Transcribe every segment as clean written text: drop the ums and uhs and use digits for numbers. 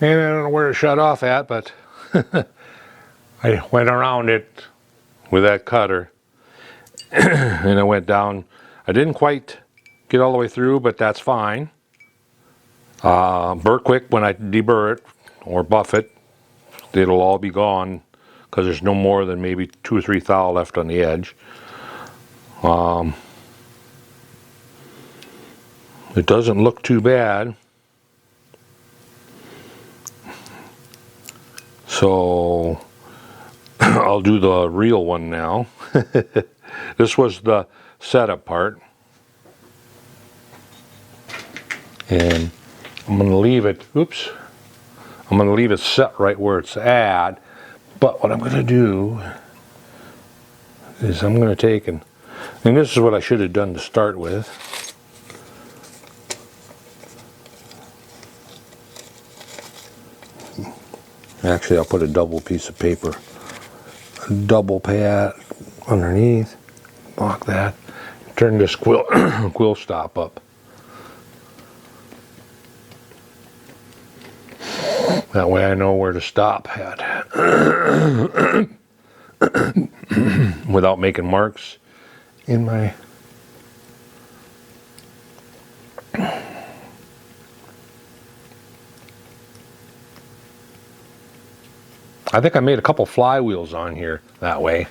And I don't know where it shut off at, but I went around it with that cutter and I went down. I didn't quite get all the way through, but that's fine. Burr quick when I deburr it or buff it, it'll all be gone because there's no more than maybe 2 or 3 thou left on the edge. It doesn't look too bad. So I'll do the real one now. This was the setup part. And I'm going to leave it, oops, I'm going to leave it set right where it's at. But what I'm going to do is I'm going to take and this is what I should have done to start with. Actually, I'll put a double piece of paper, a double pad underneath, lock that, turn this quill stop up. That way I know where to stop at without making marks in my I think I made a couple flywheels on here that way.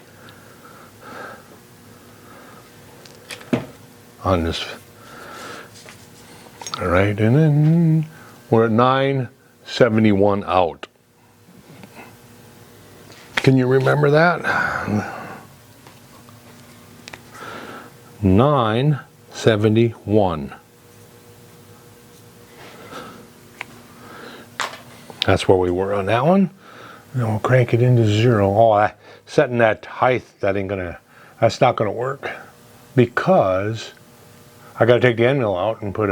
On this. Alright, and then we're at 971 out. Can you remember that? 971. That's where we were on that one. And we'll crank it into 0. Oh, setting that height, that's not gonna work because I gotta take the end mill out and put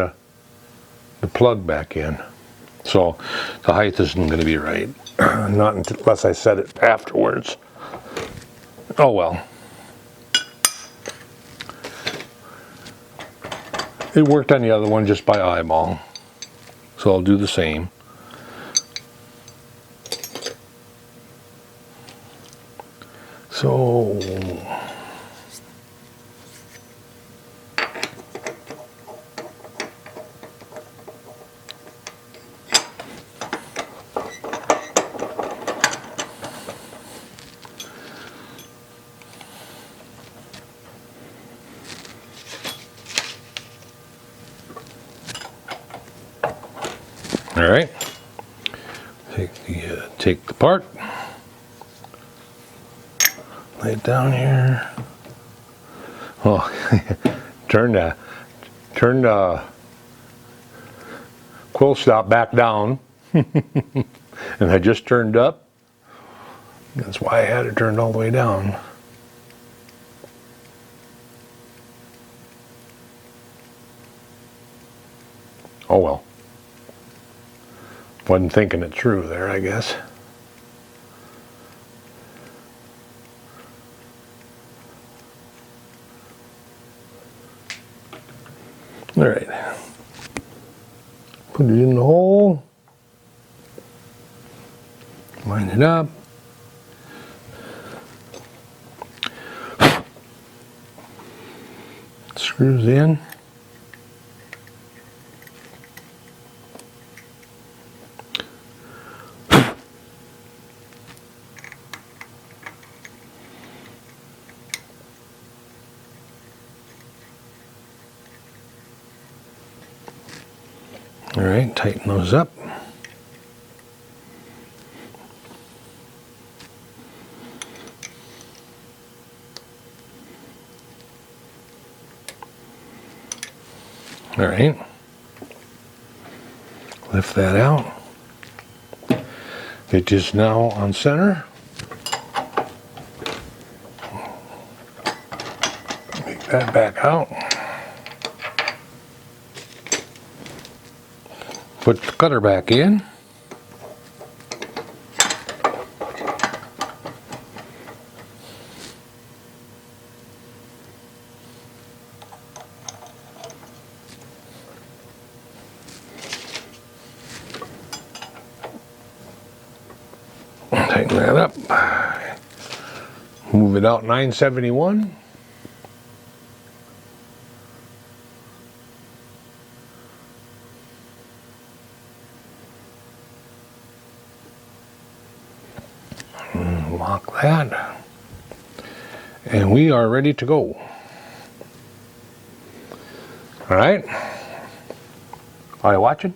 the plug back in. So the height isn't gonna be right. Not unless I set it afterwards. Oh well. It worked on the other one just by eyeball. So I'll do the same. So all right. Take the part. Lay it down here. Oh, turn the quill stop back down, and I just turned up. That's why I had it turned all the way down. Oh well. Wasn't thinking it through there, I guess. All right, put it in the hole, line it up, screws in, all right, tighten those up. All right, lift that out. It is now on center. Make that back out. Put the cutter back in. Tighten that up. Move it out 971. Lock that. And we are ready to go. All right. Are you watching?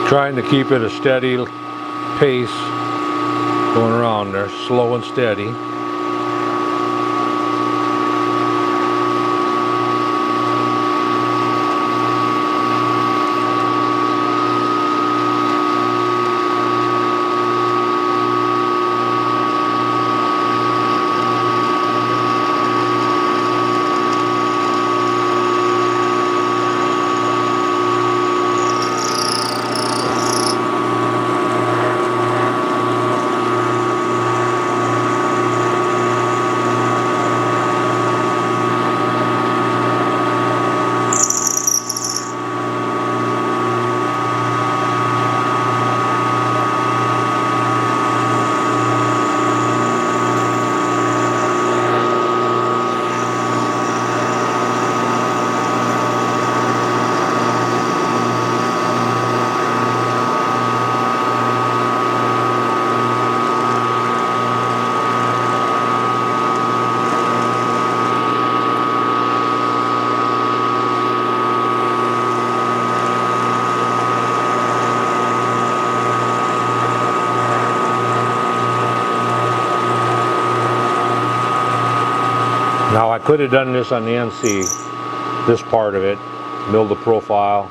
Trying to keep it a steady pace going around there, slow and steady. Now I could have done this on the NC, this part of it, milled the profile.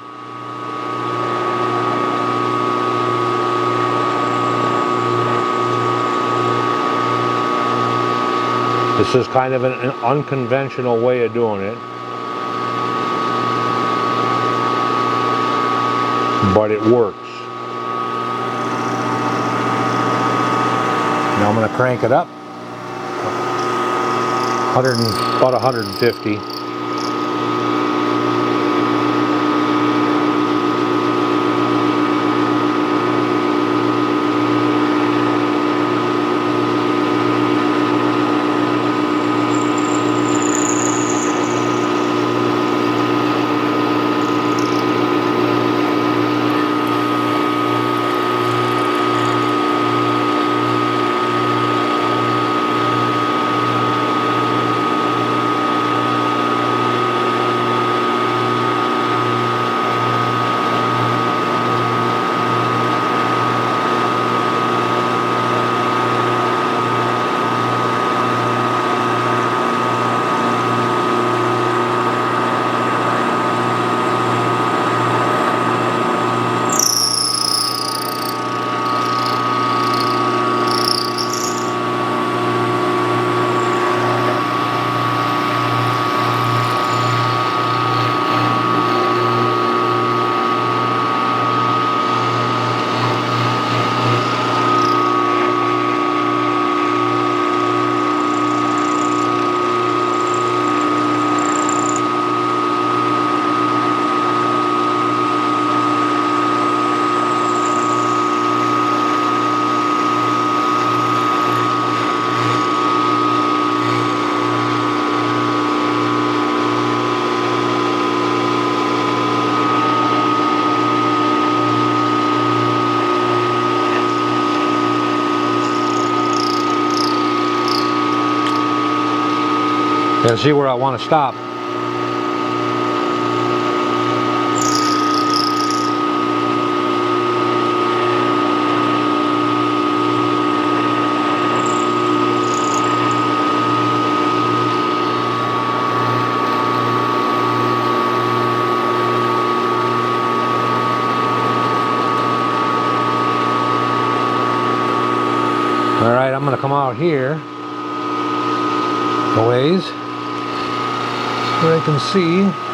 This is kind of an unconventional way of doing it, but it works. Now I'm going to crank it up. About 150. And see where I want to stop. Alright, I'm going to come out here a ways where I can see.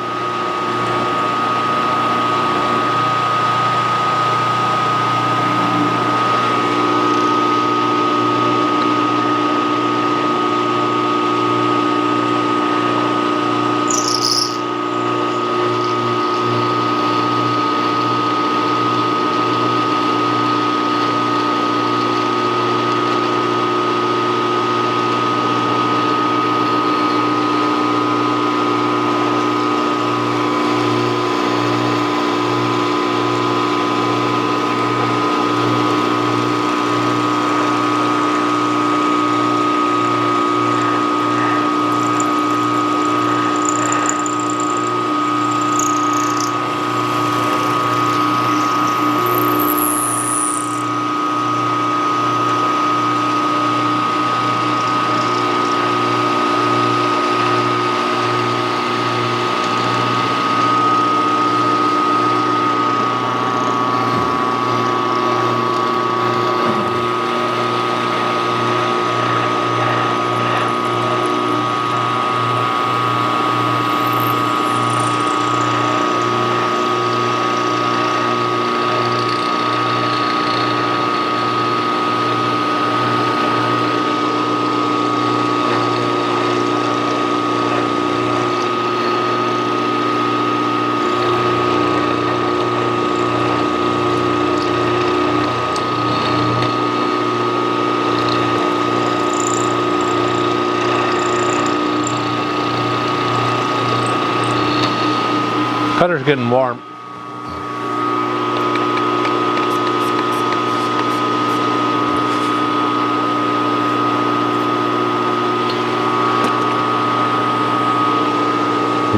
Cutter's getting warm.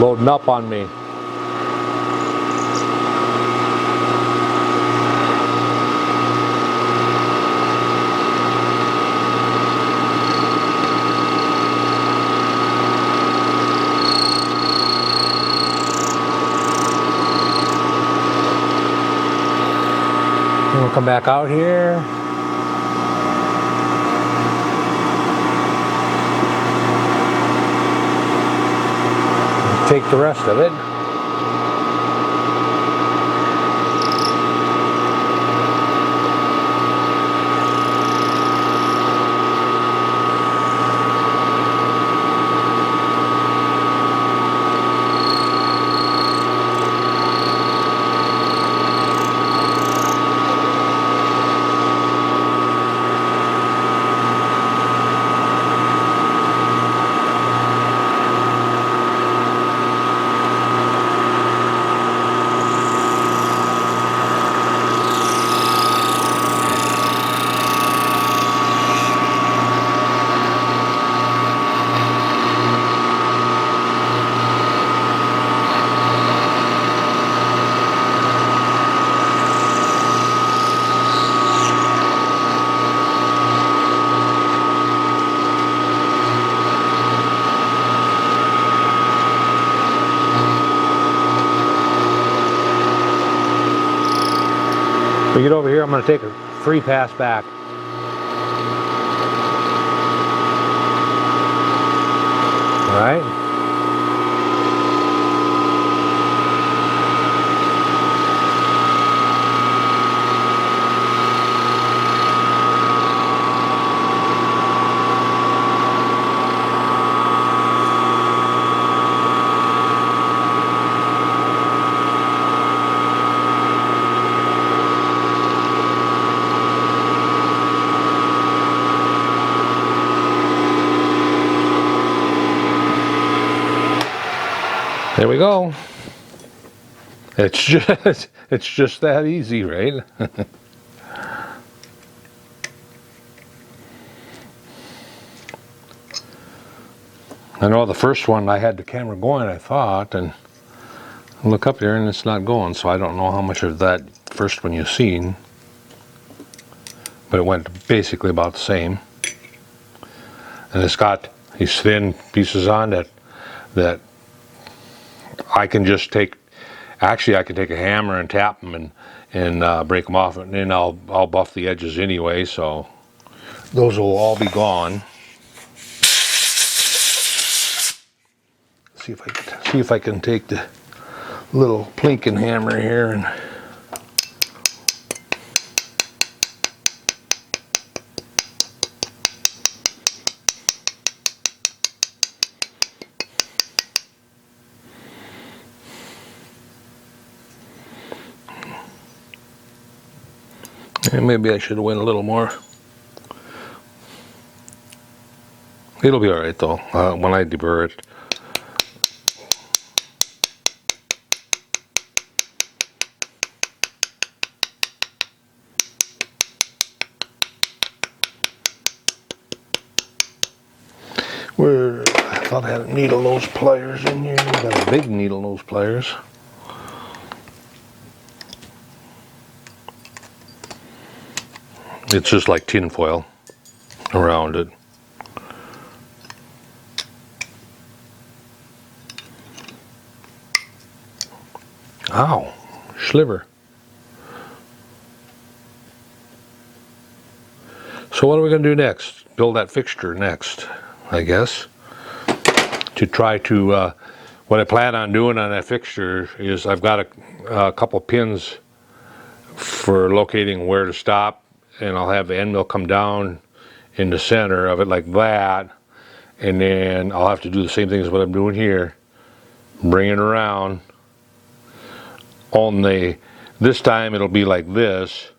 Loading up on me. We'll come back out here. Take the rest of it. We get over here, I'm going to take a free pass back. All right. There we go. It's just that easy, right? I know the first one I had the camera going, I thought, and I look up there and it's not going, so I don't know how much of that first one you've seen. But it went basically about the same. And it's got these thin pieces on that I can just take. Actually, I can take a hammer and tap them and break them off, and then I'll buff the edges anyway. So those will all be gone. See if I can take the little plinking hammer here and. And maybe I should have went a little more. It'll be alright though, when I deburr it. I thought I had a needle nose pliers in here. Got a big needle nose pliers. It's just like tin foil around it. Ow, sliver. So what are we going to do next? Build that fixture next, I guess. To try to, what I plan on doing on that fixture is I've got a couple pins for locating where to stop, and I'll have the end mill come down in the center of it like that, and then I'll have to do the same thing as what I'm doing here. Bring it around. Only this time it'll be like this,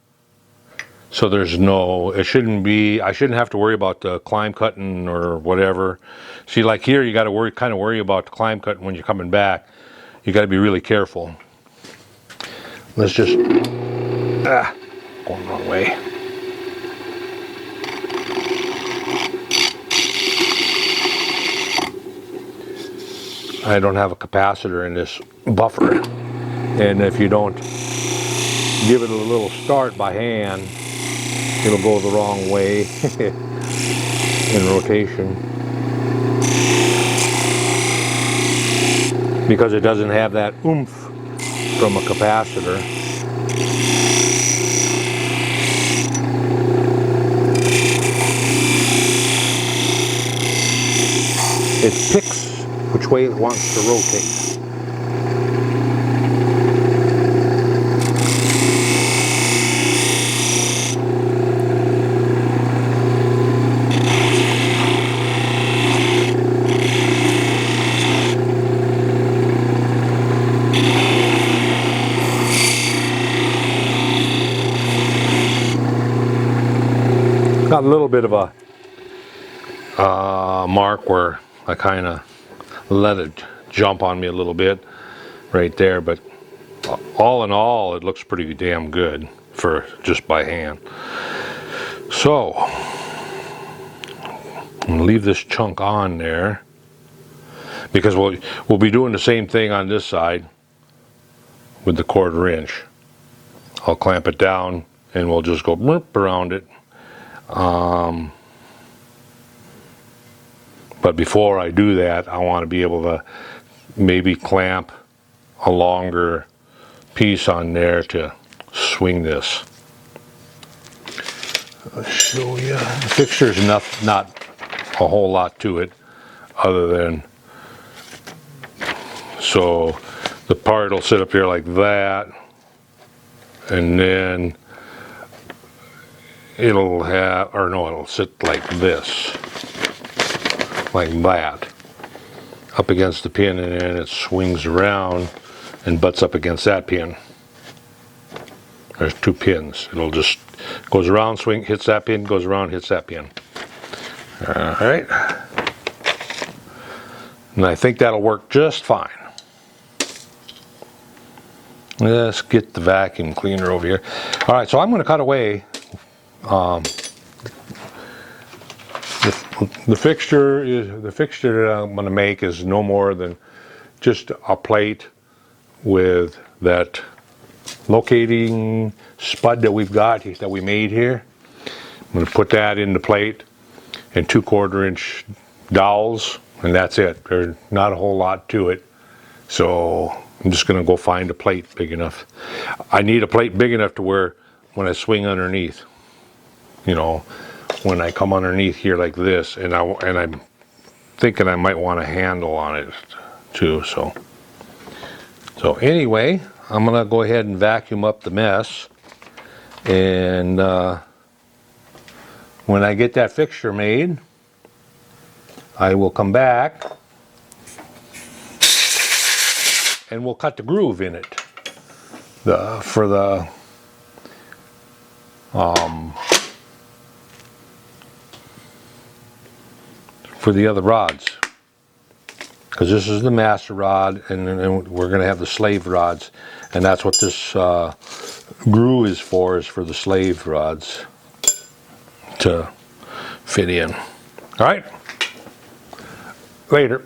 so there's no, it shouldn't be, I shouldn't have to worry about the climb cutting or whatever. See, like here you got to kind of worry about the climb cutting when you're coming back. You got to be really careful. Let's just, going the wrong way. I don't have a capacitor in this buffer, and if you don't give it a little start by hand, it'll go the wrong way in rotation, because it doesn't have that oomph from a capacitor. It picks which way it wants to rotate. Got a little bit of a mark where I kind of let it jump on me a little bit right there, but all in all it looks pretty damn good for just by hand. So I'm gonna leave this chunk on there because we'll be doing the same thing on this side with the 1/4 inch. I'll clamp it down and we'll just go around it. But before I do that, I want to be able to maybe clamp a longer piece on there to swing this. I'll show you. The fixture's not a whole lot to it, other than, so the part will sit up here like that, and then it'll have, or no, it'll sit like this. Like that, up against the pin, and then it swings around and butts up against that pin. There's 2 pins. It'll just goes around, swing, hits that pin, goes around, hits that pin. All right, and I think that'll work just fine. Let's get the vacuum cleaner over here. All right, so I'm going to cut away The fixture that I'm going to make is no more than just a plate with that locating spud that we've got, that we made here. I'm going to put that in the plate and 2/4 inch dowels, and that's it. There's not a whole lot to it. So I'm just going to go find a plate big enough. I need a plate big enough to where when I swing underneath, you know, when I come underneath here like this, and I'm thinking I might want a handle on it too. So anyway, I'm gonna go ahead and vacuum up the mess, and when I get that fixture made, I will come back and we'll cut the groove in it for the other rods, because this is the master rod, and then we're going to have the slave rods, and that's what this groove is for the slave rods to fit in. All right, later.